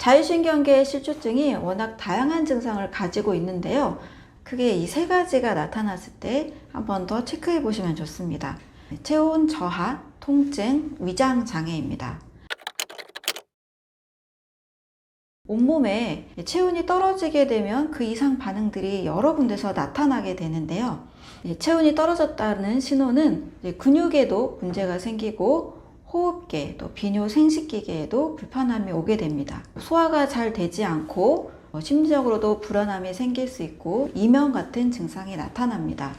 자율신경계 실조증이 워낙 다양한 증상을 가지고 있는데요. 크게 이 세 가지가 나타났을 때 한 번 더 체크해 보시면 좋습니다. 체온 저하, 통증, 위장 장애입니다. 온몸에 체온이 떨어지게 되면 그 이상 반응들이 여러 군데서 나타나게 되는데요. 체온이 떨어졌다는 신호는 근육에도 문제가 생기고 호흡계, 또 비뇨 생식기계에도 불편함이 오게 됩니다. 소화가 잘 되지 않고 심리적으로도 불안함이 생길 수 있고 이명 같은 증상이 나타납니다.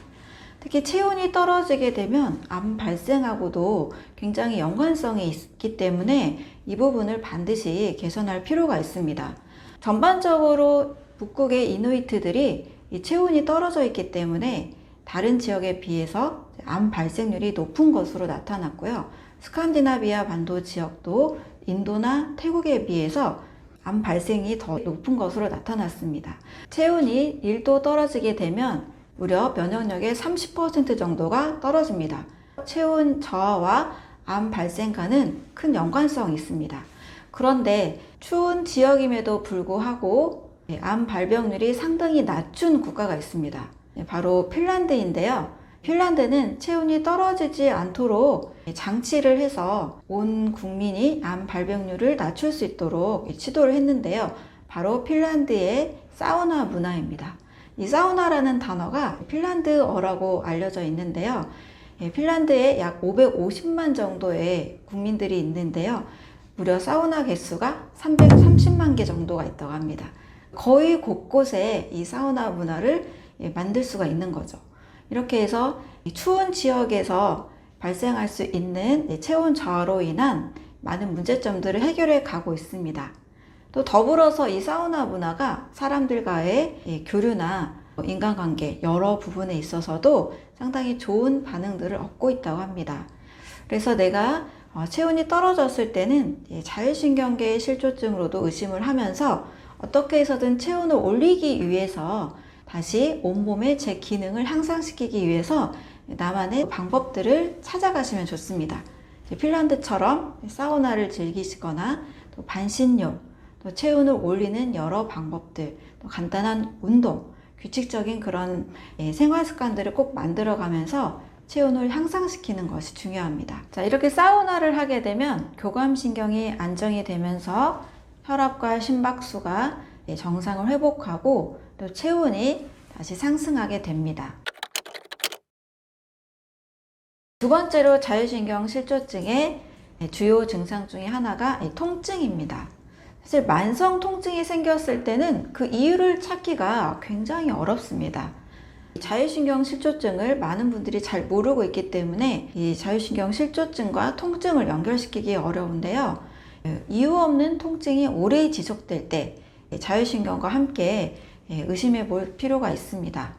특히 체온이 떨어지게 되면 암 발생하고도 굉장히 연관성이 있기 때문에 이 부분을 반드시 개선할 필요가 있습니다. 전반적으로 북극의 이누이트들이 이 체온이 떨어져 있기 때문에 다른 지역에 비해서 암 발생률이 높은 것으로 나타났고요. 스칸디나비아 반도 지역도 인도나 태국에 비해서 암 발생이 더 높은 것으로 나타났습니다. 체온이 1도 떨어지게 되면 무려 면역력의 30% 정도가 떨어집니다. 체온 저하와 암 발생과는 큰 연관성이 있습니다. 그런데 추운 지역임에도 불구하고 암 발병률이 상당히 낮춘 국가가 있습니다. 바로 핀란드인데요. 핀란드는 체온이 떨어지지 않도록 장치를 해서 온 국민이 암 발병률을 낮출 수 있도록 시도를 했는데요. 바로 핀란드의 사우나 문화입니다. 이 사우나라는 단어가 핀란드어라고 알려져 있는데요. 핀란드에 약 550만 정도의 국민들이 있는데요. 무려 사우나 개수가 330만 개 정도가 있다고 합니다. 거의 곳곳에 이 사우나 문화를 만들 수가 있는 거죠. 이렇게 해서 추운 지역에서 발생할 수 있는 체온 저하로 인한 많은 문제점들을 해결해 가고 있습니다. 또 더불어서 이 사우나 문화가 사람들과의 교류나 인간관계 여러 부분에 있어서도 상당히 좋은 반응들을 얻고 있다고 합니다. 그래서 내가 체온이 떨어졌을 때는 자율신경계 실조증으로도 의심을 하면서 어떻게 해서든 체온을 올리기 위해서 다시 온몸의 제 기능을 향상시키기 위해서 나만의 방법들을 찾아가시면 좋습니다. 핀란드처럼 사우나를 즐기시거나 또 반신욕, 또 체온을 올리는 여러 방법들, 또 간단한 운동, 규칙적인 그런 생활 습관들을 꼭 만들어가면서 체온을 향상시키는 것이 중요합니다. 자, 이렇게 사우나를 하게 되면 교감신경이 안정이 되면서 혈압과 심박수가 정상을 회복하고 또 체온이 다시 상승하게 됩니다. 두 번째로 자율신경 실조증의 주요 증상 중에 하나가 통증입니다. 사실 만성 통증이 생겼을 때는 그 이유를 찾기가 굉장히 어렵습니다. 자율신경 실조증을 많은 분들이 잘 모르고 있기 때문에 이 자율신경 실조증과 통증을 연결시키기 어려운데요. 이유 없는 통증이 오래 지속될 때 자율신경과 함께 의심해 볼 필요가 있습니다.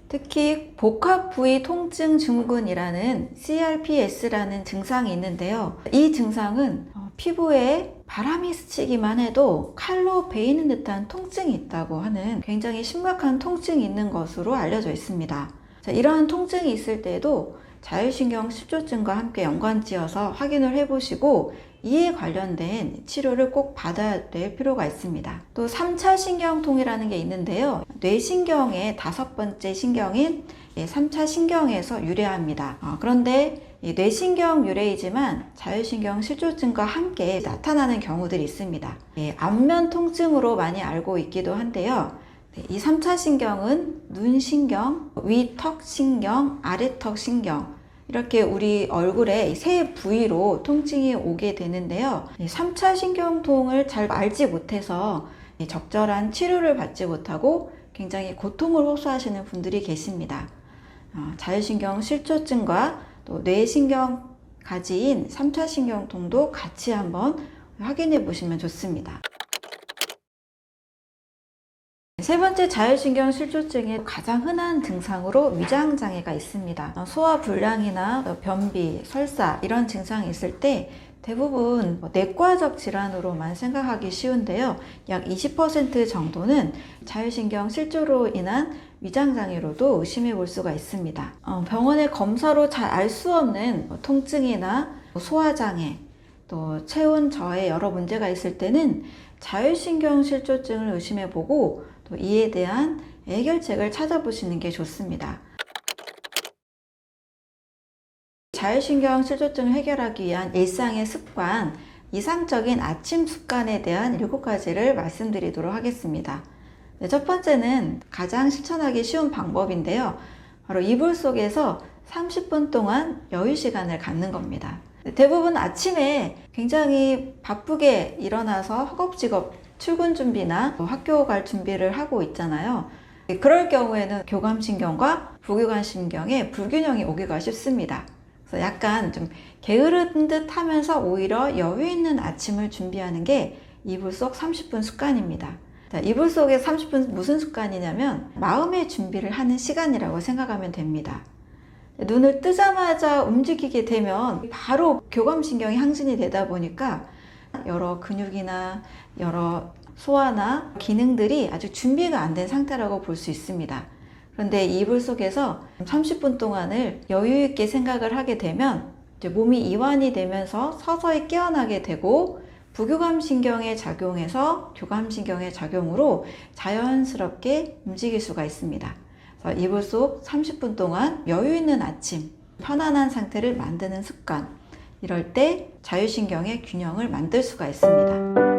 특히 복합부위 통증 증후군이라는 CRPS라는 증상이 있는데요. 이 증상은 피부에 바람이 스치기만 해도 칼로 베이는 듯한 통증이 있다고 하는 굉장히 심각한 통증이 있는 것으로 알려져 있습니다. 자, 이러한 통증이 있을 때에도 자율신경 실조증과 함께 연관지어서 확인을 해보시고 이에 관련된 치료를 꼭 받아야 될 필요가 있습니다. 또 3차 신경통이라는 게 있는데요. 뇌신경의 5번째 신경인 3차 신경에서 유래합니다. 그런데 뇌신경 유래이지만 자율신경 실조증과 함께 나타나는 경우들이 있습니다. 안면 통증으로 많이 알고 있기도 한데요. 이 3차 신경은 눈신경, 위턱신경, 아래턱신경 이렇게 우리 얼굴에 세 부위로 통증이 오게 되는데요. 3차 신경통을 잘 알지 못해서 적절한 치료를 받지 못하고 굉장히 고통을 호소하시는 분들이 계십니다. 자율신경 실조증과 또 뇌신경 가지인 3차 신경통도 같이 한번 확인해 보시면 좋습니다. 세 번째 자율신경 실조증의 가장 흔한 증상으로 위장장애가 있습니다. 소화불량이나 변비, 설사 이런 증상이 있을 때 대부분 내과적 질환으로만 생각하기 쉬운데요. 약 20% 정도는 자율신경 실조로 인한 위장장애로도 의심해 볼 수가 있습니다. 병원의 검사로 잘 알 수 없는 통증이나 소화장애, 또 체온 저하에 여러 문제가 있을 때는 자율신경 실조증을 의심해보고 또 이에 대한 해결책을 찾아보시는 게 좋습니다. 자율신경 실조증을 해결하기 위한 일상의 습관, 이상적인 아침 습관에 대한 7가지를 말씀드리도록 하겠습니다. 네, 첫 번째는 가장 실천하기 쉬운 방법인데요. 바로 이불 속에서 30분 동안 여유 시간을 갖는 겁니다. 대부분 아침에 굉장히 바쁘게 일어나서 허겁지겁 출근 준비나 학교 갈 준비를 하고 있잖아요. 그럴 경우에는 교감신경과 부교감신경에 불균형이 오기가 쉽습니다. 그래서 약간 좀 게으른 듯 하면서 오히려 여유 있는 아침을 준비하는 게 이불 속 30분 습관입니다. 자, 이불 속의 30분 무슨 습관이냐면 마음의 준비를 하는 시간이라고 생각하면 됩니다. 눈을 뜨자마자 움직이게 되면 바로 교감신경이 항진이 되다 보니까 여러 근육이나 여러 소화나 기능들이 아직 준비가 안 된 상태라고 볼 수 있습니다. 그런데 이불 속에서 30분 동안을 여유 있게 생각을 하게 되면 이제 몸이 이완이 되면서 서서히 깨어나게 되고 부교감신경의 작용에서 교감신경의 작용으로 자연스럽게 움직일 수가 있습니다. 그래서 이불 속 30분 동안 여유 있는 아침, 편안한 상태를 만드는 습관, 이럴 때 자율신경의 균형을 만들 수가 있습니다.